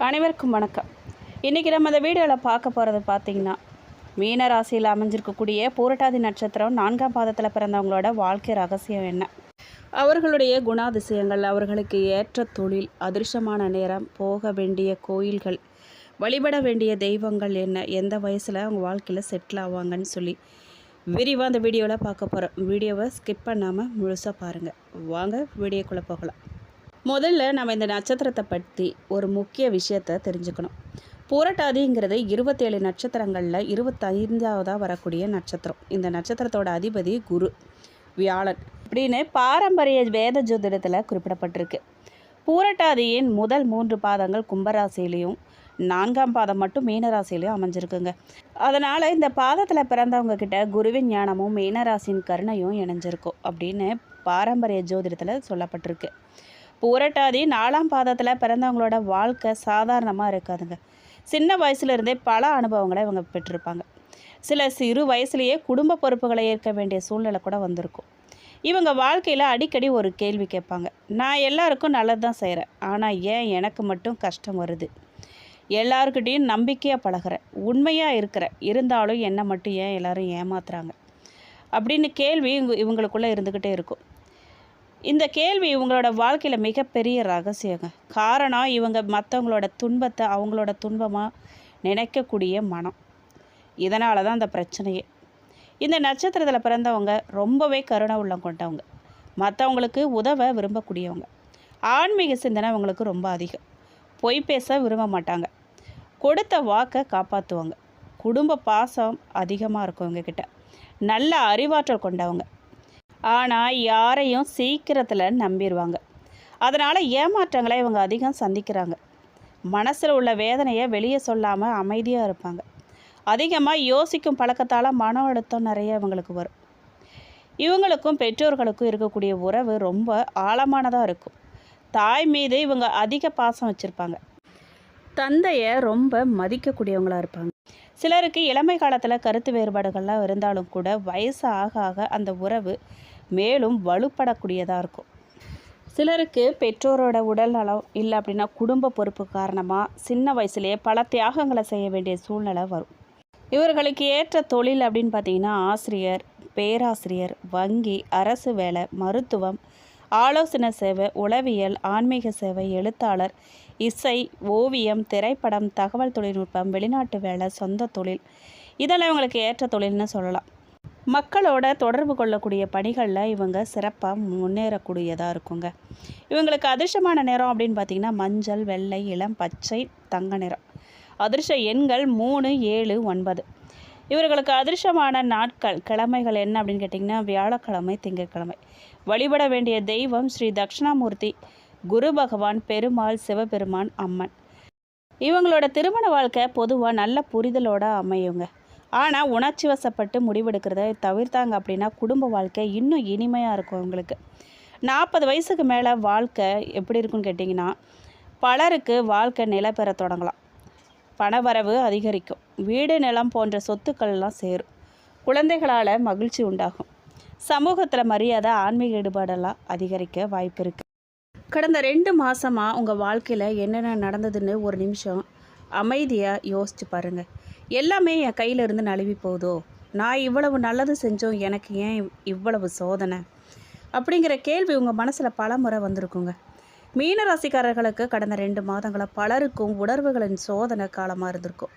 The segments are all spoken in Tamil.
அனைவருக்கும் வணக்கம். இன்றைக்கி நம்ம இந்த வீடியோவில் பார்க்க போகிறது பார்த்திங்கன்னா, மீன ராசியில் அமைஞ்சிருக்கக்கூடிய பூரட்டாதி நட்சத்திரம் 4ஆம் பாதத்தில் பிறந்தவங்களோட வாழ்க்கை ரகசியம் என்ன, அவர்களுடைய குணாதிசயங்கள், அவர்களுக்கு ஏற்ற தொழில், அதிர்ஷ்டமான நேரம், போக வேண்டிய கோயில்கள், வழிபட வேண்டிய தெய்வங்கள் என்ன, எந்த வயசில் அவங்க வாழ்க்கையில் செட்டில் ஆவாங்கன்னு சொல்லி விரிவாக அந்த வீடியோவில் பார்க்க போகிறோம். வீடியோவை ஸ்கிப் பண்ணாமல் முழுசாக பாருங்கள். வாங்க வீடியோக்குள்ளே போகலாம். முதல்ல நம்ம இந்த நட்சத்திரத்தை பற்றி ஒரு முக்கிய விஷயத்தை தெரிஞ்சுக்கணும். பூரட்டாதிங்கிறது 27 நட்சத்திரங்களில் 25ஆவதாக வரக்கூடிய நட்சத்திரம். இந்த நட்சத்திரத்தோட அதிபதி குரு, வியாழன் அப்படின்னு பாரம்பரிய வேத ஜோதிடத்தில் குறிப்பிடப்பட்டிருக்கு. பூரட்டாதியின் முதல் 3 பாதங்கள் கும்பராசிலையும் 4ஆம் பாதம் மட்டும் மீனராசிலையும் அமைஞ்சிருக்குங்க. அதனால் இந்த பாதத்தில் பிறந்தவங்க கிட்ட குருவின் ஞானமும் மீனராசியின் கருணையும் இணைஞ்சிருக்கும் அப்படின்னு பாரம்பரிய ஜோதிடத்தில் சொல்லப்பட்டிருக்கு. பூரட்டாதி 4ஆம் பாதத்தில் பிறந்தவங்களோட வாழ்க்கை சாதாரணமாக இருக்காதுங்க. சின்ன வயசுலேருந்தே பல அனுபவங்களை இவங்க பெற்றிருப்பாங்க. சிறு வயசுலேயே குடும்ப பொறுப்புகளை ஏற்க வேண்டிய சூழ்நிலை கூட வந்திருக்கும். இவங்க வாழ்க்கையில் அடிக்கடி ஒரு கேள்வி கேட்பாங்க. நான் எல்லாருக்கும் நல்லது தான் செய்கிறேன், ஆனால் ஏன் எனக்கு மட்டும் கஷ்டம் வருது? எல்லாருக்கிட்டையும் நம்பிக்கையாக பழகிறேன், உண்மையாக இருக்கிறேன், இருந்தாலும் என்னை மட்டும் ஏன் எல்லோரும் ஏமாத்துறாங்க அப்படின்னு கேள்வி இவங்களுக்குள்ளே இருந்துக்கிட்டே இருக்கும். இந்த கேள்வி இவங்களோட வாழ்க்கையில் மிகப்பெரிய ரகசியங்க. காரணம், இவங்க மற்றவங்களோட துன்பத்தை அவங்களோட துன்பமாக நினைக்கக்கூடிய மனம். இதனால தான் அந்த பிரச்சனையே. இந்த நட்சத்திரத்தில் பிறந்தவங்க ரொம்பவே கருணை உள்ளம் கொண்டவங்க, மற்றவங்களுக்கு உதவ விரும்பக்கூடியவங்க, ஆன்மீக சிந்தனை அவங்களுக்கு ரொம்ப அதிகம், பொய் பேச விரும்ப மாட்டாங்க, கொடுத்த வாக்கை காப்பாற்றுவாங்க, குடும்ப பாசம் அதிகமாக இருக்கும் இவங்கக்கிட்ட, நல்ல அறிவாற்றல் கொண்டவங்க, ஆனால் யாரையும் சீக்கிரத்தில் நம்பிடுவாங்க. அதனால் ஏமாற்றங்களை இவங்க அதிகம் சந்திக்கிறாங்க. மனசில் உள்ள வேதனையை வெளியே சொல்லாமல் அமைதியாக இருப்பாங்க. அதிகமாக யோசிக்கும் பழக்கத்தால் மன அழுத்தம் நிறைய இவங்களுக்கு வரும். இவங்களுக்கும் பெற்றோர்களுக்கும் இருக்கக்கூடிய உறவு ரொம்ப ஆழமானதாக இருக்கும். தாய் மீது இவங்க அதிக பாசம் வச்சுருப்பாங்க. தந்தையை ரொம்ப மதிக்கக்கூடியவங்களாக இருப்பாங்க. சிலருக்கு இளமை காலத்தில் கருத்து வேறுபாடுகள்லாம் இருந்தாலும் கூட வயசு ஆக ஆக அந்த உறவு மேலும் வலுப்படக்கூடியதாக இருக்கும். சிலருக்கு பெற்றோரோட உடல் நலம் இல்லை அப்படின்னா குடும்ப பொறுப்பு காரணமாக சின்ன வயசுலேயே பல தியாகங்களை செய்ய வேண்டிய சூழ்நிலை வரும். இவர்களுக்கு ஏற்ற தொழில் அப்படின்னு பார்த்திங்கன்னா ஆசிரியர், பேராசிரியர், வங்கி, அரசு வேலை, மருத்துவம், ஆலோசனை சேவை, உளவியல், ஆன்மீக சேவை, எழுத்தாளர், இசை, ஓவியம், திரைப்படம், தகவல் தொழில்நுட்பம், வெளிநாட்டு வேலை, சொந்த தொழில், இதெல்லாம் இவங்களுக்கு ஏற்ற தொழில்னு சொல்லலாம். மக்களோட தொடர்பு கொள்ளக்கூடிய பணிகளில் இவங்க சிறப்பாக முன்னேறக்கூடியதாக இருக்குங்க. இவங்களுக்கு அதிர்ஷ்டமான நிறம் அப்படின்னு பார்த்திங்கன்னா மஞ்சள், வெள்ளை, இளம் பச்சை, தங்க நிறம். அதிர்ஷ்ட எண்கள் 3, 7, 9. இவர்களுக்கு அதிர்ஷ்டமான நாட்கள், கிழமைகள் என்ன அப்படின்னு கேட்டிங்கன்னா வியாழக்கிழமை, திங்கட்கிழமை. வழிபட வேண்டிய தெய்வம் ஸ்ரீ தட்சிணாமூர்த்தி, குரு பகவான், பெருமாள், சிவபெருமான், அம்மன். இவங்களோட திருமண வாழ்க்கை பொதுவாக நல்ல புரிதலோட அமையுங்க. ஆனால் உணர்ச்சி வசப்பட்டு முடிவெடுக்கிறத தவிர்த்தாங்க அப்படின்னா குடும்ப வாழ்க்கை இன்னும் இனிமையாக இருக்கும் இவங்களுக்கு. 40 வயசுக்கு மேலே வாழ்க்கை எப்படி இருக்குன்னு கேட்டிங்கன்னா, பலருக்கு வாழ்க்கை நிலை பெற தொடங்கலாம், பணவரவு அதிகரிக்கும், வீடு நிலம் போன்ற சொத்துக்கள்லாம் சேரும், குழந்தைகளால் மகிழ்ச்சி உண்டாகும், சமூகத்தில் மரியாதை, ஆன்மீக ஈடுபாடெல்லாம் அதிகரிக்க வாய்ப்பு இருக்குது. கடந்த 2 மாதமாக உங்கள் வாழ்க்கையில் என்னென்ன நடந்ததுன்னு ஒரு நிமிஷம் அமைதியாக யோசித்து பாருங்கள். எல்லாமே என் கையிலிருந்து நழுவி போகுதோ, நான் இவ்வளவு நல்லது செஞ்சோம், எனக்கு ஏன் இவ்வளவு சோதனை அப்படிங்கிற கேள்வி உங்கள் மனசில் பல முறை வந்திருக்குங்க. மீனராசிக்காரர்களுக்கு கடந்த 2 மாதங்களாக பலருக்கும் உணர்வுகளின் சோதனை காலமாக இருந்திருக்கும்.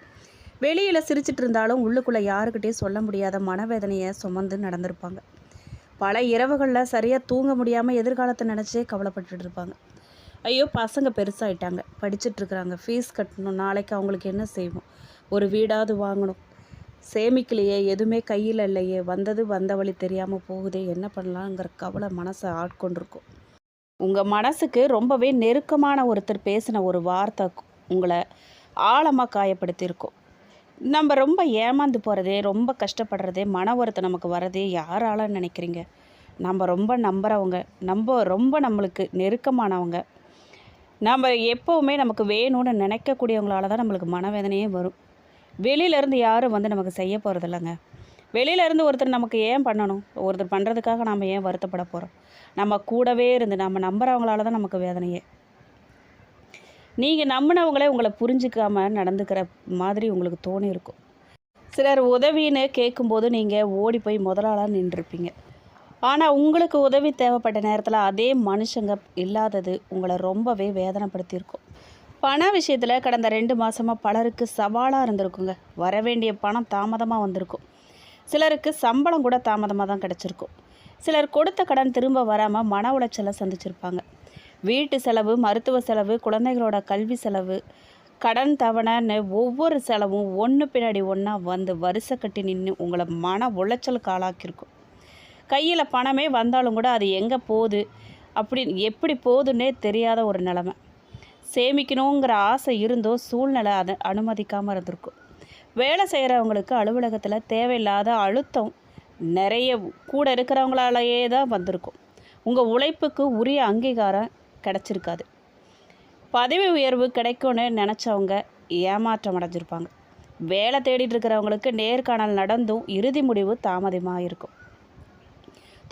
வெளியில் சிரிச்சிட்டு இருந்தாலும் உள்ளுக்குள்ளே யாருக்கிட்டையும் சொல்ல முடியாத மனவேதனையை சுமந்து நடந்திருப்பாங்க. பல இரவுகளில் சரியாக தூங்க முடியாமல் எதிர்காலத்தை நினச்சே கவலைப்பட்டுட்டு இருப்பாங்க. ஐயோ, பசங்க பெருசாகிட்டாங்க, படிச்சுட்ருக்குறாங்க, ஃபீஸ் கட்டணும், நாளைக்கு அவங்களுக்கு என்ன செய்வோம், ஒரு வீடாவது வாங்கணும், சேமிக்கலையே, எதுவுமே கையில் இல்லையே, வந்தது வந்த வழி தெரியாமல் போகுதே, என்ன பண்ணலாங்கிற கவலை மனசை ஆட்கொண்டிருக்கும். உங்கள் மனசுக்கு ரொம்பவே நெருக்கமான ஒருத்தர் பேசின ஒரு வார்த்தை உங்களை ஆழமாக காயப்படுத்தியிருக்கும். நம்ம ரொம்ப ஏமாந்து போகிறதே, ரொம்ப கஷ்டப்படுறதே, மன வருத்தம் நமக்கு வரதே யாரால நினைக்கிறீங்க? நம்ம ரொம்ப நம்புகிறவங்க, ரொம்ப நம்மளுக்கு நெருக்கமானவங்க, நம்ம எப்போவுமே நமக்கு வேணும்னு நினைக்கக்கூடியவங்களால தான் நம்மளுக்கு மனவேதனையே வரும். வெளியிலேருந்து யாரும் நமக்கு செய்ய போகிறதில்லைங்க. வெளியிலேருந்து ஒருத்தர் நமக்கு ஏன் பண்ணணும்? ஒருத்தர் பண்ணுறதுக்காக நாம் ஏன் வருத்தப்பட போகிறோம்? நம்ம கூடவே இருந்து நம்ம நம்புகிறவங்களால தான் நமக்கு வேதனையே. நீங்கள் நம்பினவங்களே உங்களை புரிஞ்சிக்காம நடந்துக்கிற மாதிரி உங்களுக்கு தோணியிருக்கும். சிலர் உதவின்னு கேட்கும்போது நீங்கள் ஓடி போய் முதலாளாக நின்றுருப்பீங்க. ஆனால் உங்களுக்கு உதவி தேவைப்பட்ட நேரத்தில் அதே மனுஷங்க இல்லாதது உங்களை ரொம்பவே வேதனைப்படுத்தியிருக்கும். பண விஷயத்தில் கடந்த 2 மாதமாக பலருக்கு சவாலாக இருந்திருக்குங்க. வர வேண்டிய பணம் தாமதமாக வந்திருக்கும். சிலருக்கு சம்பளம் கூட தாமதமாக தான் கிடச்சிருக்கும். சிலர் கொடுத்த கடன் திரும்ப வராமல் மன உளைச்சலை சந்திச்சிருப்பாங்க. வீட்டு செலவு, மருத்துவ செலவு, குழந்தைகளோட கல்வி செலவு, கடன் தவணைன்னு ஒவ்வொரு செலவும் ஒன்று பின்னாடி ஒன்றா வந்து வரிசை கட்டி நின்று உங்களை மன உளைச்சலுக்கு ஆளாக்கியிருக்கும். கையில் பணமே வந்தாலும் கூட அது எங்கே போகுது, எப்படி போகுதுன்னே தெரியாத ஒரு நிலமை. சேமிக்கணுங்கிற ஆசை இருந்தோ சூழ்நிலை அதை அனுமதிக்காமல் இருந்திருக்கும். வேலை செய்கிறவங்களுக்கு அலுவலகத்தில் தேவையில்லாத அழுத்தம் நிறைய கூட இருக்கிறவங்களாலேயே தான் வந்திருக்கும். உங்கள் உழைப்புக்கு உரிய அங்கீகாரம் கிடச்சிருக்காது. பதவி உயர்வு கிடைக்கும்னு நினச்சவங்க ஏமாற்றம் அடைஞ்சிருப்பாங்க. வேலை தேடிட்டு இருக்கிறவங்களுக்கு நேர்காணல் நடந்தும் இறுதி முடிவு தாமதமாக இருக்கும்.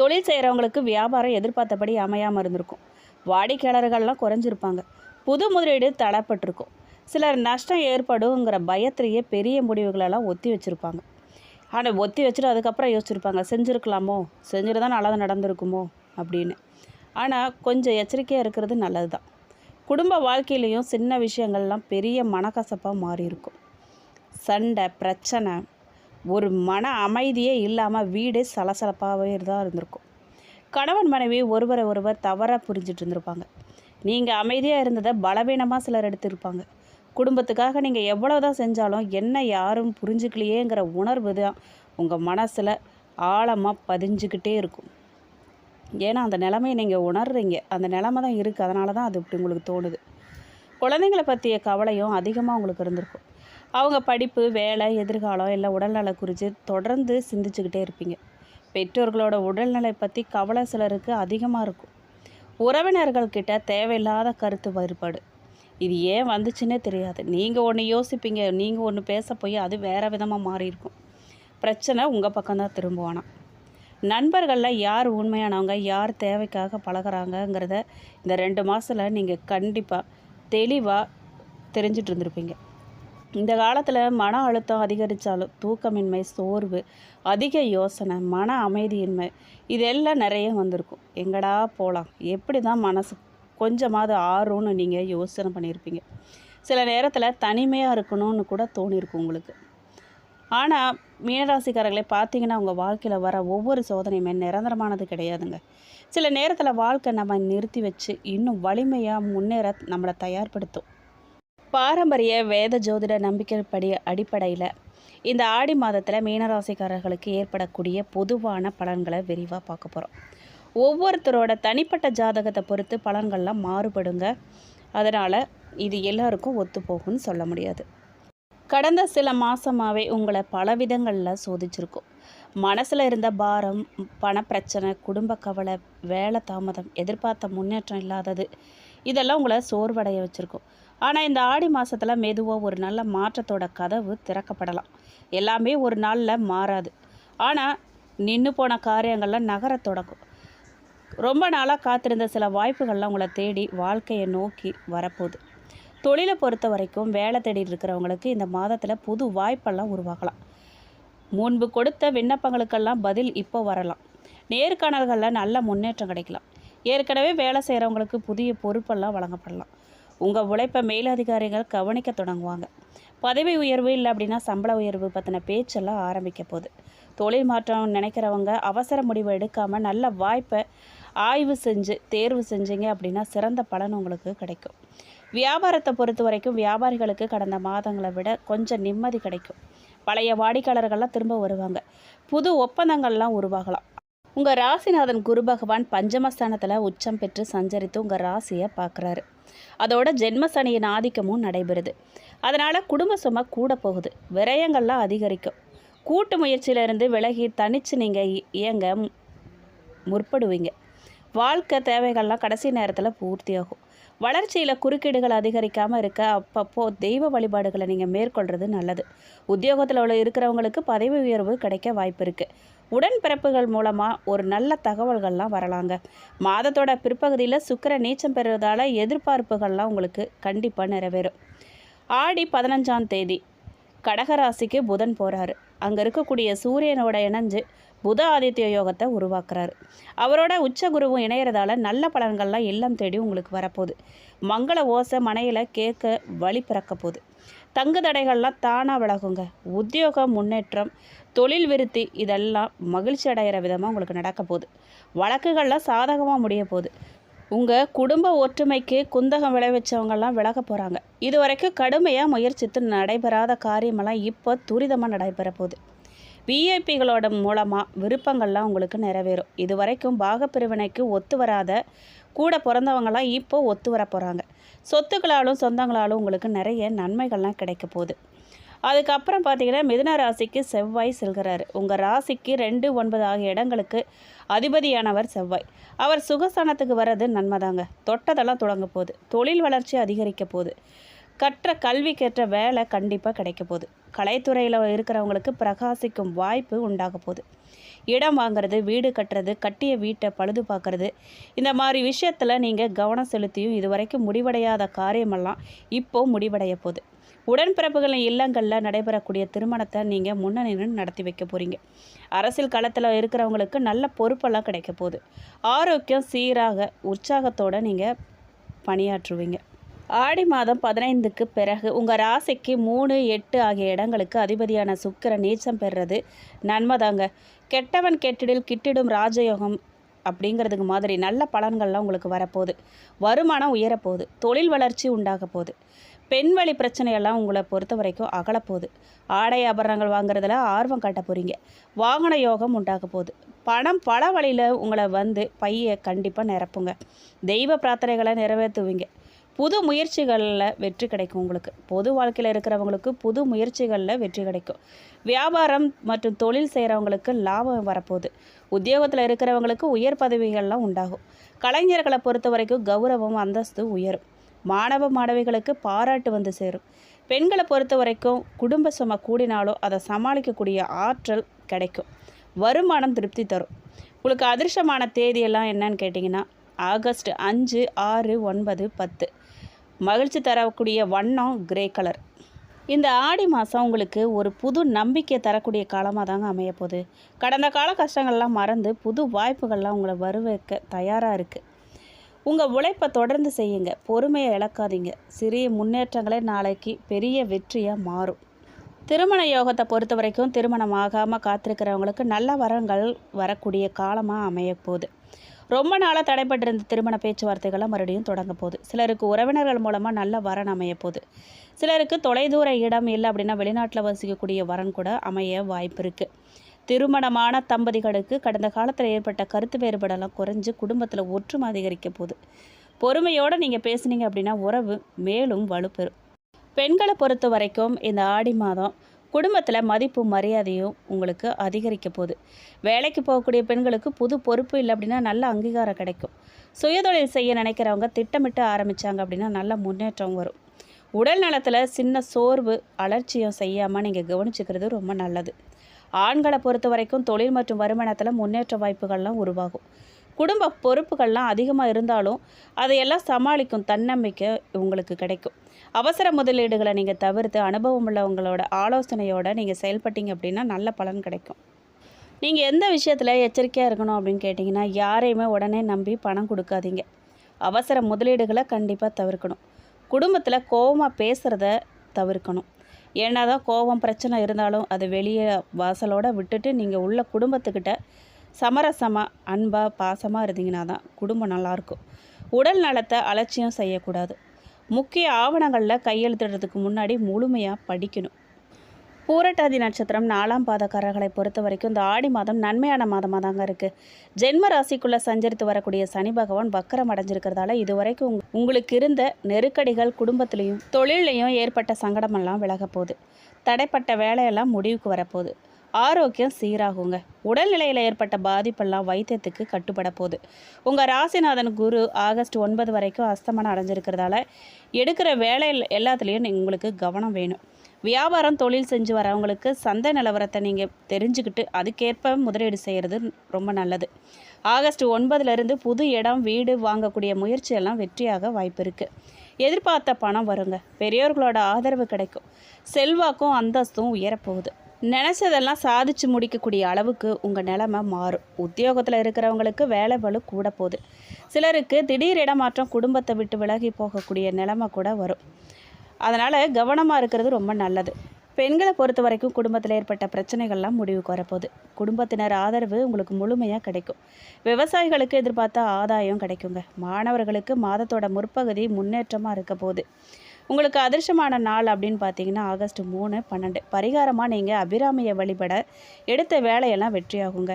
தொழில் செய்கிறவங்களுக்கு வியாபாரம் எதிர்பார்த்தபடி அமையாமல் இருந்திருக்கும். வாடிக்கையாளர்கள்லாம் குறைஞ்சிருப்பாங்க. புது முதலீடு தடைப்பட்டிருக்கும். சிலர் நஷ்டம் ஏற்படுங்கிற பயத்திலேயே பெரிய முடிவுகளெல்லாம் ஒத்தி வச்சுருப்பாங்க. ஆனால் ஒத்தி வச்சுட்டு அதுக்கப்புறம் யோசிச்சுருப்பாங்க, செஞ்சுருக்கலாமோ, செஞ்சுட்டு தான் நல்லது நடந்திருக்குமோ அப்படின்னு. ஆனால் கொஞ்சம் எச்சரிக்கையாக இருக்கிறது நல்லது தான். குடும்ப வாழ்க்கையிலையும் சின்ன விஷயங்கள்லாம் பெரிய மனக்கசப்பாக மாறி இருக்கும். சண்டை, பிரச்சனை, ஒரு மன அமைதியே இல்லாமல் வீடே சலசலப்பாகவே தான் இருந்திருக்கும். கணவன் மனைவி ஒருவரை ஒருவர் தவறாக புரிஞ்சிட்டு இருந்திருப்பாங்க. நீங்கள் அமைதியாக இருந்ததை பலவீனமாக சிலர் எடுத்திருப்பாங்க. குடும்பத்துக்காக நீங்கள் எவ்வளோ தான் செஞ்சாலும் என்ன யாரும் புரிஞ்சுக்கலையேங்கிற உணர்வு தான் உங்கள் மனசில் ஆழமாக பதிஞ்சுக்கிட்டே இருக்கும். ஏன்னா அந்த நிலைமையை நீங்கள் உணர்றீங்க. அந்த நிலைமை தான் இருக்குது. அதனால தான் அது இப்படி உங்களுக்கு தோணுது. குழந்தைங்களை பற்றிய கவலையும் அதிகமாக உங்களுக்கு இருந்திருக்கும். அவங்க படிப்பு, வேலை, எதிர்காலம் இல்லை உடல்நலை குறித்து தொடர்ந்து சிந்திச்சுக்கிட்டே இருப்பீங்க. பெற்றோர்களோட உடல்நிலை பற்றி கவலை சிலருக்கு அதிகமாக இருக்கும். உறவினர்கள்கிட்ட தேவையில்லாத கருத்து வேறுபாடு. இது ஏன் வந்துச்சுன்னே தெரியாது. நீங்கள் ஒன்று யோசிப்பீங்க, நீங்கள் ஒன்று பேச போய் அது வேறு விதமாக மாறி இருக்கும். பிரச்சனை உங்கள் பக்கம்தான் திரும்புவானா. நண்பர்களில் யார் உண்மையானவங்க, யார் தேவைக்காக பழகிறாங்கங்கிறத இந்த 2 மாதத்தில் நீங்கள் கண்டிப்பாக தெளிவாக தெரிஞ்சிட்டு இருந்திருப்பீங்க. இந்த காலத்தில் மன அழுத்தம் அதிகரித்தாலும் தூக்கமின்மை, சோர்வு, அதிக யோசனை, மன அமைதியின்மை இதெல்லாம் நிறைய வந்திருக்கும். எங்கடா போகலாம், எப்படி தான் மனசு கொஞ்சமாவது ஆறும்னு நீங்கள் யோசனை பண்ணியிருப்பீங்க. சில நேரத்தில் தனிமையாக இருக்கணும்னு கூட தோணியிருக்கும் உங்களுக்கு. ஆனால் மீனராசிக்காரர்களை பார்த்தீங்கன்னா உங்கள் வாழ்க்கையில் வர ஒவ்வொரு சோதனையுமே நிரந்தரமானது கிடையாதுங்க. சில நேரத்தில் வாழ்க்கை நம்ம நிறுத்தி வச்சு இன்னும் வலிமையாக முன்னேற நம்மளை தயார்படுத்தும். பாரம்பரிய வேத ஜோதிட நம்பிக்கைப்படி அடிப்படையில் இந்த ஆடி மாதத்தில் மீனராசிக்காரர்களுக்கு ஏற்படக்கூடிய பொதுவான பலன்களை விரிவாக பார்க்க போகிறோம். ஒவ்வொருத்தரோட தனிப்பட்ட ஜாதகத்தை பொறுத்து பலன்கள்லாம் மாறுபடுங்க. அதனால் இது எல்லாருக்கும் ஒத்து போகும்னு சொல்ல முடியாது. கடந்த சில மாதமாகவே உங்களை பல விதங்களில் சோதிச்சிருக்கும். மனசில் இருந்த பாரம், பணப்பிரச்சனை, குடும்ப கவலை, வேலை தாமதம், எதிர்பார்த்த முன்னேற்றம் இல்லாதது இதெல்லாம் உங்களை சோர்வடைய வச்சுருக்கும். ஆனால் இந்த ஆடி மாதத்தில் மெதுவாக ஒரு நல்ல மாற்றத்தோட கதவு திறக்கப்படலாம். எல்லாமே ஒரு நாளில் மாறாது. ஆனால் நின்று போன காரியங்கள்லாம் நகரத் தொடங்கும். ரொம்ப நாளாக காத்திருந்த சில வாய்ப்புகள்லாம் உங்களை தேடி வாழ்க்கையை நோக்கி வரப்போகுது. தொழிலை பொறுத்த வரைக்கும் வேலை தேடிட்டு இருக்கிறவங்களுக்கு இந்த மாதத்தில் புது வாய்ப்பெல்லாம் உருவாகலாம். முன்பு கொடுத்த விண்ணப்பங்களுக்கெல்லாம் பதில் இப்போ வரலாம். நேர்காணல்களில் நல்ல முன்னேற்றம் கிடைக்கலாம். ஏற்கனவே வேலை செய்கிறவங்களுக்கு புதிய பொறுப்பெல்லாம் வழங்கப்படலாம். உங்கள் உழைப்பை மேலதிகாரிகள் கவனிக்க தொடங்குவாங்க. பதவி உயர்வு இல்லை அப்படின்னா சம்பள உயர்வு பற்றின பேச்செல்லாம் ஆரம்பிக்க போகுது. தொழில் மாற்றம் நினைக்கிறவங்க அவசர முடிவு எடுக்காமல் நல்ல வாய்ப்பை ஆய்வு செஞ்சு தேர்வு செஞ்சீங்க அப்படின்னா சிறந்த பலன் உங்களுக்கு கிடைக்கும். வியாபாரத்தை பொறுத்த வரைக்கும் வியாபாரிகளுக்கு கடந்த மாதங்களை விட கொஞ்சம் நிம்மதி கிடைக்கும். பழைய வாடிக்கையாளர்கள்லாம் திரும்ப வருவாங்க. புது ஒப்பந்தங்கள்லாம் உருவாகலாம். உங்கள் ராசிநாதன் குரு பகவான் பஞ்சமஸ்தானத்தில் உச்சம் பெற்று சஞ்சரித்து உங்கள் ராசியை பார்க்குறாரு. அதோட ஜென்ம சனியின் ஆதிக்கமும் நடைபெறுது. அதனால் குடும்ப சுமை கூட போகுது. விரயங்கள்லாம் அதிகரிக்கும். கூட்டு முயற்சியிலிருந்து விலகி தனித்து நீங்கள் இயங்க முற்படுவீங்க. வாழ்க்கை தேவைகள்லாம் கடைசி நேரத்தில் பூர்த்தியாகும். வளர்ச்சியில் குறுக்கீடுகள் அதிகரிக்காமல் இருக்க அப்பப்போ தெய்வ வழிபாடுகளை நீங்கள் மேற்கொள்கிறது நல்லது. உத்தியோகத்தில் இருக்கிறவங்களுக்கு பதவி உயர்வு கிடைக்க வாய்ப்பு இருக்குது. உடன்பிறப்புகள் மூலமாக ஒரு நல்ல தகவல்கள்லாம் வரலாங்க. மாதத்தோட பிற்பகுதியில் சுக்கிரன் நீச்சம் பெறுவதால் எதிர்பார்ப்புகள்லாம் உங்களுக்கு கண்டிப்பாக நிறைவேறும். ஆடி 15ஆம் தேதி கடகராசிக்கு புதன் போகிறாரு. அங்கே இருக்கக்கூடிய சூரியனோட இணைஞ்சு புத ஆதித்ய யோகத்தை உருவாக்குறாரு. அவரோட உச்ச குருவும் இணையிறதால நல்ல பலன்கள்லாம் இல்லம் தேடி உங்களுக்கு வரப்போகுது. மங்கள ஓசை மனையில் கேட்க வழி பிறக்க போகுது. தங்கு தடைகள்லாம் தானாக விலகுங்க. உத்தியோக முன்னேற்றம், தொழில் விருத்தி இதெல்லாம் மகிழ்ச்சி அடைகிற விதமாக உங்களுக்கு நடக்க போகுது. வழக்குகள்லாம் சாதகமாக முடிய போகுது. உங்கள் குடும்ப ஒற்றுமைக்கு குந்தகம் விளைவிச்சவங்கெல்லாம் விலக போகிறாங்க. இது வரைக்கும் கடுமையாக முயற்சித்து நடைபெறாத காரியமெல்லாம் இப்போ துரிதமாக நடைபெற போகுது. விஐபிகளோட மூலமாக விருப்பங்கள்லாம் உங்களுக்கு நிறைவேறும். இது வரைக்கும் பாகப்பிரிவினைக்கு ஒத்து வராத கூட பிறந்தவங்களாம் இப்போ ஒத்து வர போகிறாங்க. சொத்துக்களாலும் சொந்தங்களாலும் உங்களுக்கு நிறைய நன்மைகள்லாம் கிடைக்க போகுது. அதுக்கப்புறம் பார்த்தீங்கன்னா மிதுன ராசிக்கு செவ்வாய் செல்கிறாரு. உங்கள் ராசிக்கு 2, 9 ஆகிய இடங்களுக்கு அதிபதியானவர் செவ்வாய். அவர் சுகஸ்தானத்துக்கு வர்றது நன்மைதாங்க. தொட்டதெல்லாம் தொடங்க போகுது. தொழில் வளர்ச்சி அதிகரிக்க போகுது. கற்ற கல்விக்கேற்ற வேலை கண்டிப்பாக கிடைக்க போகுது. கலைத்துறையில் இருக்கிறவங்களுக்கு பிரகாசிக்கும் வாய்ப்பு உண்டாக போகுது. இடம் வாங்கிறது, வீடு கட்டுறது, கட்டிய வீட்டை பழுது பார்க்குறது, இந்த மாதிரி விஷயத்தில் நீங்கள் கவனம் செலுத்தியும் இதுவரைக்கும் முடிவடையாத காரியமெல்லாம் இப்போது முடிவடைய போகுது. உடன்பிறப்புகளின் இல்லங்களில் நடைபெறக்கூடிய திருமணத்தை நீங்கள் முன்னணி நடத்தி வைக்க போகிறீங்க. அரசியல் களத்தில் இருக்கிறவங்களுக்கு நல்ல பொறுப்பெல்லாம் கிடைக்க போகுது. ஆரோக்கியம் சீராக உற்சாகத்தோடு நீங்கள் பணியாற்றுவீங்க. ஆடி மாதம் 15க்கு பிறகு உங்கள் ராசிக்கு 3, 8 ஆகிய இடங்களுக்கு அதிபதியான சுக்கிரன் நீச்சம் பெறுறது நன்மைதாங்க. கெட்டவன் கெட்டிடில் கிட்டிடும் ராஜயோகம் அப்படிங்கிறதுக்கு மாதிரி நல்ல பலன்கள்லாம் உங்களுக்கு வரப்போகுது. வருமானம் உயரப்போகுது. தொழில் வளர்ச்சி உண்டாக போகுது. பெண்வழி பிரச்சனையெல்லாம் உங்களை பொறுத்த வரைக்கும் அகலப்போகுது. ஆடை ஆபரணங்கள் வாங்குறதுல ஆர்வம் காட்ட போகிறீங்க. வாகன யோகம் உண்டாக போகுது. பணம் பல வழியில் உங்களை வந்து பையை கண்டிப்பாக நிரப்புங்க. தெய்வ பிரார்த்தனைகளை நிறைவேற்றுவீங்க. புது முயற்சிகளில் வெற்றி கிடைக்கும். உங்களுக்கு பொது வாழ்க்கையில் இருக்கிறவங்களுக்கு புது முயற்சிகளில் வெற்றி கிடைக்கும். வியாபாரம் மற்றும் தொழில் செய்கிறவங்களுக்கு லாபம் வரப்போகுது. உத்தியோகத்தில் இருக்கிறவங்களுக்கு உயர் பதவிகள்லாம் உண்டாகும். கலைஞர்களை பொறுத்த வரைக்கும் கௌரவம் அந்தஸ்து உயரும். மாணவ மாணவிகளுக்கு பாராட்டு வந்து சேரும். பெண்களை பொறுத்த வரைக்கும் குடும்ப சுமை கூடினாலும் அதை சமாளிக்கக்கூடிய ஆற்றல் கிடைக்கும். வருமானம் திருப்தி தரும். உங்களுக்கு அதிர்ஷ்டமான தேதியெல்லாம் என்னன்னு கேட்டிங்கன்னா ஆகஸ்ட் 5, 6, 9, 10. மகிழ்ச்சி தரக்கூடிய வண்ணம் கிரே கலர். இந்த ஆடி மாதம் உங்களுக்கு ஒரு புது நம்பிக்கை தரக்கூடிய காலமாக தாங்க அமையப்போகுது. கடந்த கால கஷ்டங்கள்லாம் மறந்து புது வாய்ப்புகள்லாம் உங்களை வரவேற்க தயாராக இருக்குது. உங்கள் உழைப்பை தொடர்ந்து செய்யுங்க. பொறுமையை இழக்காதீங்க. சிறிய முன்னேற்றங்களே நாளைக்கு பெரிய வெற்றியாக மாறும். திருமண யோகத்தை பொறுத்த வரைக்கும் திருமணம் ஆகாமல் காத்திருக்கிறவங்களுக்கு நல்ல வரங்கள் வரக்கூடிய காலமாக அமையப்போகுது. ரொம்ப நாளாக தடைப்பட்டிருந்த திருமண பேச்சுவார்த்தைகள்லாம் மறுபடியும் தொடங்க போகுது. சிலருக்கு உறவினர்கள் மூலமாக நல்ல வரன் அமைய போகுது. சிலருக்கு தொலைதூர இடம் இல்லை அப்படின்னா வெளிநாட்டில் வசிக்கக்கூடிய வரன் கூட அமைய வாய்ப்பு இருக்குது. திருமணமான தம்பதிகளுக்கு கடந்த காலத்தில் ஏற்பட்ட கருத்து வேறுபாடெல்லாம் குறைஞ்சு குடும்பத்தில் ஒற்றுமை அதிகரிக்க போகுது. பொறுமையோடு நீங்கள் பேசுனீங்க அப்படின்னா உறவு மேலும் வலுப்பெறும். பெண்களை பொறுத்த வரைக்கும் இந்த ஆடி மாதம் குடும்பத்தில் மதிப்பு மரியாதையும் உங்களுக்கு அதிகரிக்க போகுது. வேலைக்கு போகக்கூடிய பெண்களுக்கு புது பொறுப்பு இல்லை அப்படின்னா நல்ல அங்கீகாரம் கிடைக்கும். சுயதொழில் செய்ய நினைக்கிறவங்க திட்டமிட்டு ஆரம்பித்தாங்க அப்படின்னா நல்ல முன்னேற்றம் வரும். உடல் நலத்தில் சின்ன சோர்வு அலட்சியம் செய்யாமல் நீங்கள் கவனிச்சுக்கிறது ரொம்ப நல்லது. ஆண்களை பொறுத்த வரைக்கும் தொழில் மற்றும் வருமானத்தில் முன்னேற்ற வாய்ப்புகள்லாம் உருவாகும். குடும்ப பொறுப்புகள்லாம் அதிகமாக இருந்தாலும் அதையெல்லாம் சமாளிக்கும் தன்னம்பிக்கை உங்களுக்கு கிடைக்கும். அவசர முதலீடுகளை நீங்கள் தவிர்த்து அனுபவம் உள்ளவங்களோட ஆலோசனையோடு நீங்கள் செயல்பட்டீங்க அப்படின்னா நல்ல பலன் கிடைக்கும். நீங்கள் எந்த விஷயத்தில் எச்சரிக்கையாக இருக்கணும் அப்படின்னு கேட்டிங்கன்னா யாரையுமே உடனே நம்பி பணம் கொடுக்காதீங்க. அவசர முதலீடுகளை கண்டிப்பாக தவிர்க்கணும். குடும்பத்தில் கோபமாக பேசுகிறத தவிர்க்கணும். ஏன்னா தான் கோபம் பிரச்சனை இருந்தாலும் அது வெளியே வாசலோடு விட்டுட்டு நீங்கள் உள்ள குடும்பத்துக்கிட்ட சமரசமாக அன்பாக பாசமாக இருந்தீங்கன்னா தான் குடும்பம் நல்லாயிருக்கும். உடல் நலத்தை அலட்சியம் செய்யக்கூடாது. முக்கிய ஆவணங்களில் கையெழுத்திடுறதுக்கு முன்னாடி முழுமையாக படிக்கணும். பூரட்டாதி நட்சத்திரம் 4ஆம் பாதக்காரர்களை பொறுத்த வரைக்கும் இந்த ஆடி மாதம் நன்மையான மாதமாக தாங்க இருக்குது. ஜென்ம ராசிக்குள்ளே சஞ்சரித்து வரக்கூடிய சனி பகவான் வக்கரம் அடைஞ்சிருக்கிறதால இதுவரைக்கும் உங்களுக்கு இருந்த நெருக்கடிகள் குடும்பத்திலையும் தொழிலையும் ஏற்பட்ட சங்கடமெல்லாம் விலக போகுது. தடைப்பட்ட வேலையெல்லாம் முடிவுக்கு வரப்போகுது. ஆரோக்கியம் சீராகுங்க. உடல்நிலையில் ஏற்பட்ட பாதிப்பெல்லாம் வைத்தியத்துக்கு கட்டுப்பட போகுது. உங்கள் ராசிநாதன் குரு ஆகஸ்ட் 9 வரைக்கும் அஸ்தமனம் அடைஞ்சிருக்கிறதால எடுக்கிற வேலை எல்லாத்துலேயும் உங்களுக்கு கவனம் வேணும். வியாபாரம் தொழில் செஞ்சு வரவங்களுக்கு சந்தை நிலவரத்தை நீங்கள் தெரிஞ்சுக்கிட்டு அதுக்கேற்ப முதலீடு செய்கிறது ரொம்ப நல்லது. ஆகஸ்ட் 9 புது இடம் வீடு வாங்கக்கூடிய முயற்சியெல்லாம் வெற்றியாக வாய்ப்பு இருக்குது. எதிர்பார்த்த பணம் வருங்க. பெரியோர்களோட ஆதரவு கிடைக்கும். செல்வாக்கும் அந்தஸ்தும் உயரப்போகுது. நினச்சதெல்லாம் சாதிச்சு முடிக்கக்கூடிய அளவுக்கு உங்கள் நிலைமை மாறும். உத்தியோகத்தில் இருக்கிறவங்களுக்கு வேலை பளு கூட போகுது. சிலருக்கு திடீர் இடமாற்றம் குடும்பத்தை விட்டு விலகி போகக்கூடிய நிலைமை கூட வரும். அதனால் கவனமாக இருக்கிறது ரொம்ப நல்லது. பெண்களை பொறுத்த வரைக்கும் குடும்பத்தில் ஏற்பட்ட பிரச்சனைகள்லாம் முடிவுக்கு வரப்போகுது. குடும்பத்தினர் ஆதரவு உங்களுக்கு முழுமையாக கிடைக்கும். விவசாயிகளுக்கு எதிர்பார்த்த ஆதாயம் கிடைக்குங்க. மாணவர்களுக்கு மாதத்தோட முற்பகுதி முன்னேற்றமாக இருக்க போகுது. உங்களுக்கு அதிர்ஷ்டமான நாள் அப்படின்னு பார்த்தீங்கன்னா ஆகஸ்ட் 3, 12. பரிகாரமாக நீங்கள் அபிராமியை வழிபட எடுத்த வேலையெல்லாம் வெற்றியாகுங்க.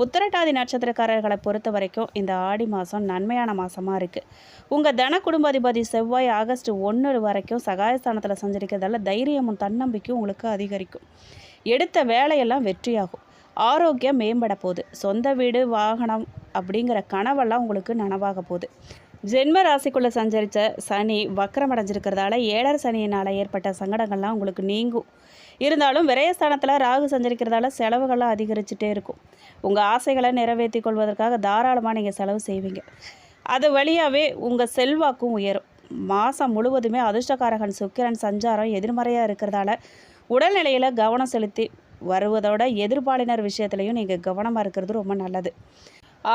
உத்திரட்டாதி நட்சத்திரக்காரர்களை பொறுத்த வரைக்கும் இந்த ஆடி மாதம் நன்மையான மாதமாக இருக்குது. உங்கள் தன குடும்பாதிபதி செவ்வாய் ஆகஸ்ட் 1 வரைக்கும் சகாயஸ்தானத்தில் சஞ்சரிக்கிறதால தைரியமும் தன்னம்பிக்கையும் உங்களுக்கு அதிகரிக்கும். எடுத்த வேலையெல்லாம் வெற்றியாகும். ஆரோக்கியம் மேம்பட போகுது. சொந்த வீடு வாகனம் அப்படிங்கிற கனவெல்லாம் உங்களுக்கு நனவாக போகுது. ஜென்ம ராசிக்குள்ளே சஞ்சரித்த சனி வக்கரமடைஞ்சிருக்கிறதால 7 சனியினால் ஏற்பட்ட சங்கடங்கள்லாம் உங்களுக்கு நீங்கும். இருந்தாலும் விரயஸ்தானத்தில் ராகு சஞ்சரிக்கிறதால செலவுகள்லாம் அதிகரிச்சுட்டே இருக்கும். உங்கள் ஆசைகளை நிறைவேற்றி கொள்வதற்காக தாராளமாக நீங்கள் செலவு செய்வீங்க. அது வழியாகவே உங்கள் செல்வாக்கும் உயரும். மாதம் முழுவதுமே அதிர்ஷ்டக்காரகன் சுக்கிரன் சஞ்சாரம் எதிர்மறையாக இருக்கிறதால உடல்நிலையில் கவனம் செலுத்தி வருவதோட எதிர்பாலினர் விஷயத்துலையும் நீங்கள் கவனமாக இருக்கிறது ரொம்ப நல்லது.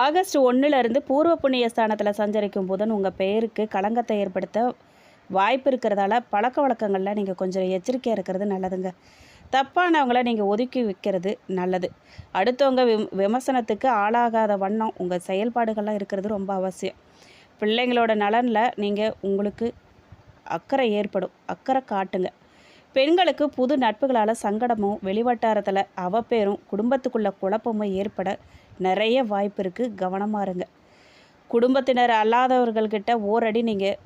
ஆகஸ்ட் 1 பூர்வ புண்ணிய ஸ்தானத்தில் சஞ்சரிக்கும் புதன் உங்கள் பெயருக்கு களங்கத்தை ஏற்படுத்த வாய்ப்பு இருக்கிறதால பழக்க வழக்கங்களில் நீங்கள் கொஞ்சம் எச்சரிக்கையாக இருக்கிறது நல்லதுங்க. தப்பானவங்கள நீங்கள் ஒதுக்கி வைக்கிறது நல்லது. அடுத்தவங்க விமர்சனத்துக்கு ஆளாகாத வண்ணம் உங்கள் செயல்பாடுகள்லாம் இருக்கிறது ரொம்ப அவசியம். பிள்ளைங்களோட நலனில் நீங்கள் உங்களுக்கு அக்கறை ஏற்படும். அக்கறை காட்டுங்க. பெண்களுக்கு புது நட்புகளால் சங்கடமும் வெளிவட்டாரத்தில் அவப்பேரும் குடும்பத்துக்குள்ள குழப்பமும் ஏற்பட நிறைய வாய்ப்பு இருக்குது. கவனமாக இருங்க. குடும்பத்தினர் அல்லாதவர்கள்கிட்ட ஓரடி நீங்கள்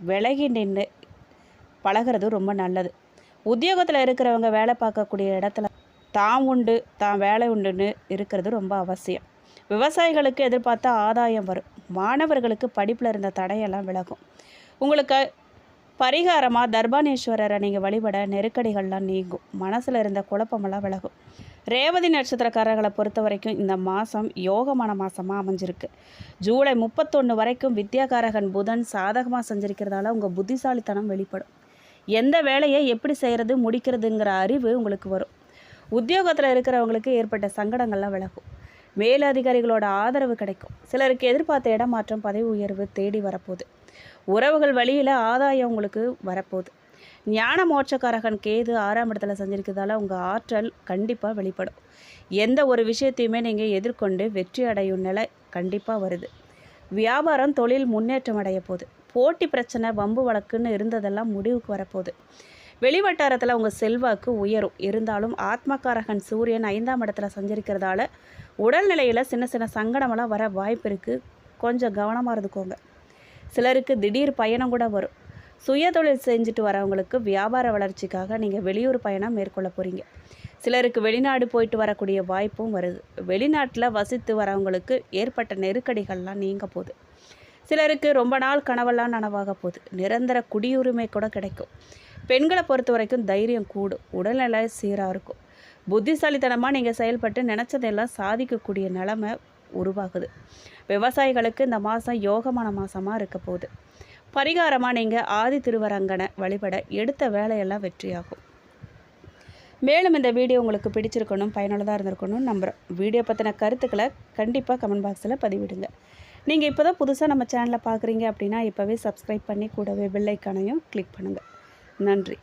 விலகி நின்று பழகிறது ரொம்ப நல்லது. உத்தியோகத்தில் இருக்கிறவங்க வேலை பார்க்கக்கூடிய இடத்துல தான் உண்டு தான் வேலை உண்டுன்னு இருக்கிறது ரொம்ப அவசியம். விவசாயிகளுக்கு எதிர்பார்த்த ஆதாயம் வரும். மாணவர்களுக்கு படிப்பில் இருந்த தடையெல்லாம் விலகும். உங்களுக்கு பரிகாரமாக தர்பானேஸ்வரரை நீங்கள் வழிபட நெருக்கடிகள்லாம் நீங்கும். மனசில் இருந்த குழப்பமெல்லாம் விலகும். ரேவதி நட்சத்திரக்காரர்களை பொறுத்த வரைக்கும் இந்த மாதம் யோகமான மாதமாக அமைஞ்சிருக்கு. ஜூலை 31 வரைக்கும் வித்யாகாரகன் புதன் சாதகமாக செஞ்சிருக்கிறதால உங்கள் புத்திசாலித்தனம் வெளிப்படும். எந்த வேலையை எப்படி செய்கிறது முடிக்கிறதுங்கிற அறிவு உங்களுக்கு வரும். உத்தியோகத்தில் இருக்கிறவங்களுக்கு ஏற்பட்ட சங்கடங்கள்லாம் விலகும். மேலதிகாரிகளோட ஆதரவு கிடைக்கும். சிலருக்கு எதிர்பார்த்த இடமாற்றம் பதவி உயர்வு தேடி வரப்போகுது. உறவுகள் வழியில் ஆதாயம் உங்களுக்கு வரப்போகுது. ஞான மோட்சக்காரகன் கேது 6ஆம் இடத்துல செஞ்சிருக்கிறதால உங்கள் ஆற்றல் கண்டிப்பாக வெளிப்படும். எந்த ஒரு விஷயத்தையுமே நீங்கள் எதிர்கொண்டு வெற்றி அடையும் நிலை கண்டிப்பாக வருது. வியாபாரம் தொழில் முன்னேற்றம் அடைய போகுது. போட்டி பிரச்சனை வம்பு வழக்குன்னு இருந்ததெல்லாம் முடிவுக்கு வரப்போகுது. வெளிவட்டாரத்தில் உங்கள் செல்வாக்கு உயரும். இருந்தாலும் ஆத்மகாரகன் சூரியன் 5ஆம் இடத்துல சஞ்சரிக்கிறதால உடல்நிலையில் சின்ன சின்ன சங்கடமெல்லாம் வர வாய்ப்பு இருக்குது. கொஞ்சம் கவனமாக இருந்துக்கோங்க. சிலருக்கு திடீர் பயணம் கூட வரும். சுய தொழில் செஞ்சுட்டு வரவங்களுக்கு வியாபார வளர்ச்சிக்காக நீங்கள் வெளியூர் பயணம் மேற்கொள்ள போகிறீங்க. சிலருக்கு வெளிநாடு போயிட்டு வரக்கூடிய வாய்ப்பும் வருது. வெளிநாட்டில் வசித்து வரவங்களுக்கு ஏற்பட்ட நெருக்கடிகள்லாம் நீங்க போகுது. சிலருக்கு ரொம்ப நாள் கனவெல்லாம் நனவாக போகுது. நிரந்தர குடியுரிமை கூட கிடைக்கும். பெண்களை பொறுத்த வரைக்கும் தைரியம் கூடும். உடல்நிலை சீராக இருக்கும். புத்திசாலித்தனமாக நீங்கள் செயல்பட்டு நினச்சதெல்லாம் சாதிக்கக்கூடிய நிலைமை உருவாகுது. விவசாயிகளுக்கு இந்த மாதம் யோகமான மாதமாக இருக்க போகுது. பரிகாரமாக நீங்கள் ஆதி திருவரங்கனை வழிபட எடுத்த வேலையெல்லாம் வெற்றியாகும். மேலும் இந்த வீடியோ உங்களுக்கு பிடிச்சிருக்கணும், பயனுள்ளதாக இருந்திருக்கணும் நம்புகிறேன். வீடியோ பற்றின கருத்துக்களை கண்டிப்பாக கமெண்ட் பாக்ஸில் பதிவிடுங்க. நீங்கள் இப்போ தான் புதுசாக நம்ம சேனலை பார்க்குறீங்க அப்படின்னா இப்போவே சப்ஸ்கிரைப் பண்ணி கூடவே பெல் ஐக்கானையும் கிளிக் பண்ணுங்கள். நன்றி.